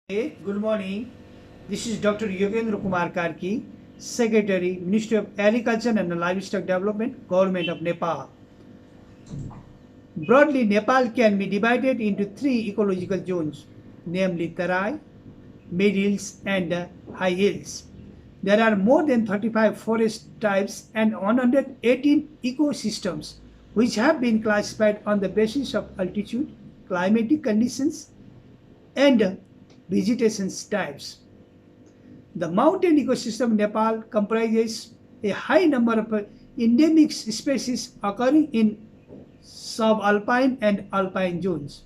Hey, good morning. This is Dr. Yogendra Kumar Karki, Secretary, Ministry of Agriculture and Livestock Development, Government of Nepal. Broadly, Nepal can be divided into three ecological zones, namely Tarai, mid hills, and high hills. There are more than 35 forest types and 118 ecosystems, which have been classified on the basis of altitude, climatic conditions, and vegetation types. The mountain ecosystem of Nepal comprises a high number of endemic species occurring in subalpine and alpine zones.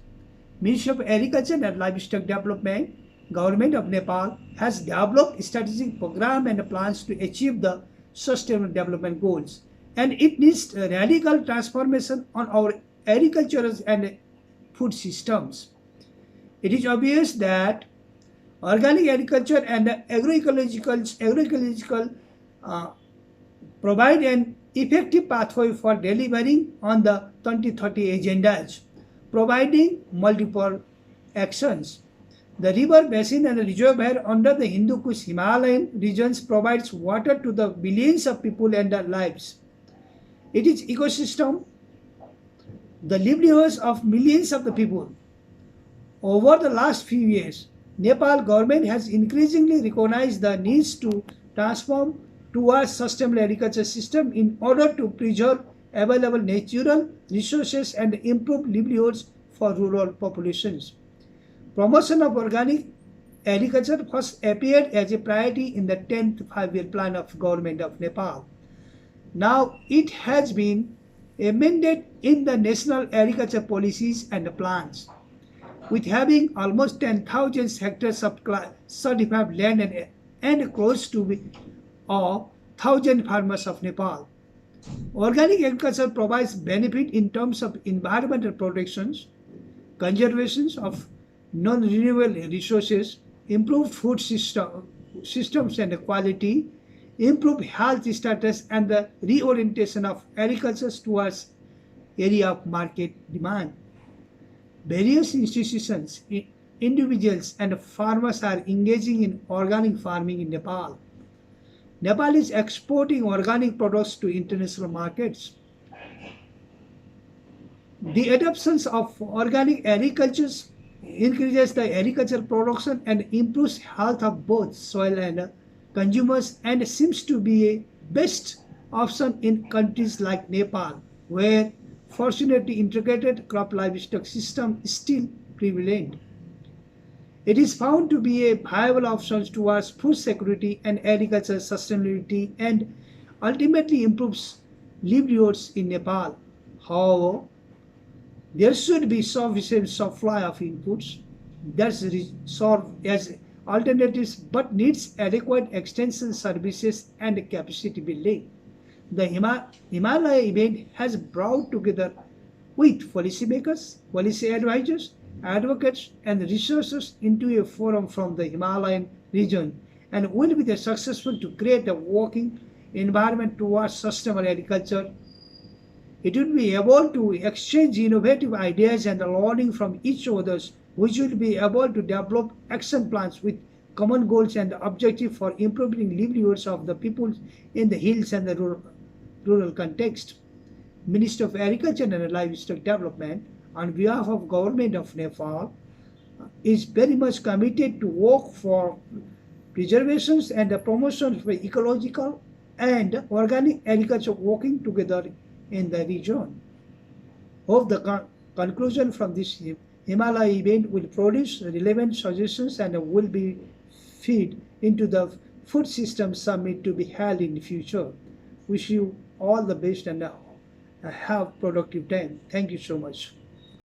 Ministry of Agriculture and Livestock Development, Government of Nepal has developed strategic program and plans to achieve the sustainable development goals. And it needs a radical transformation on our agricultural and food systems. It is obvious that organic agriculture and agroecological uh, provide an effective pathway for delivering on the 2030 agendas, providing multiple actions. The river basin and reservoir under the Hindu Kush Himalayan regions provides water to the billions of people and their lives. It is ecosystem, the livelihoods of millions of the people. Over the last few years, Nepal government has increasingly recognized the needs to transform towards sustainable agriculture system in order to preserve available natural resources and improve livelihoods for rural populations. Promotion of organic agriculture first appeared as a priority in the 10th five-year plan of government of Nepal. Now it has been amended in the national agriculture policies and plans. With having almost 10,000 hectares of certified land and close to 1,000 farmers of Nepal. Organic agriculture provides benefit in terms of environmental protections, conservation of non-renewable resources, improved systems and quality, improved health status, and the reorientation of agriculture towards area of market demand. Various institutions, individuals, and farmers are engaging in organic farming in Nepal. Nepal is exporting organic products to international markets. The adoption of organic agriculture increases the agricultural production and improves health of both soil and consumers and seems to be a best option in countries like Nepal, where fortunately integrated crop livestock system is still prevalent. It is found to be a viable option towards food security and agricultural sustainability and ultimately improves livelihoods in Nepal. However, there should be sufficient supply of inputs that serve as alternatives but needs adequate extension services and capacity building. The Himalaya event has brought together with policymakers, policy advisors, advocates, and researchers into a forum from the Himalayan region and will be successful to create a working environment towards sustainable agriculture. It will be able to exchange innovative ideas and learning from each others, which will be able to develop action plans with common goals and objectives for improving livelihoods of the people in the hills and the rural context. Minister of Agriculture and Livestock Development, on behalf of Government of Nepal, is very much committed to work for preservation and the promotion of ecological and organic agriculture working together in the region. Hope the conclusion from this Himalaya event will produce relevant suggestions and will be feed into the food system summit to be held in the future. Wish you all the best and have productive time. Thank you so much.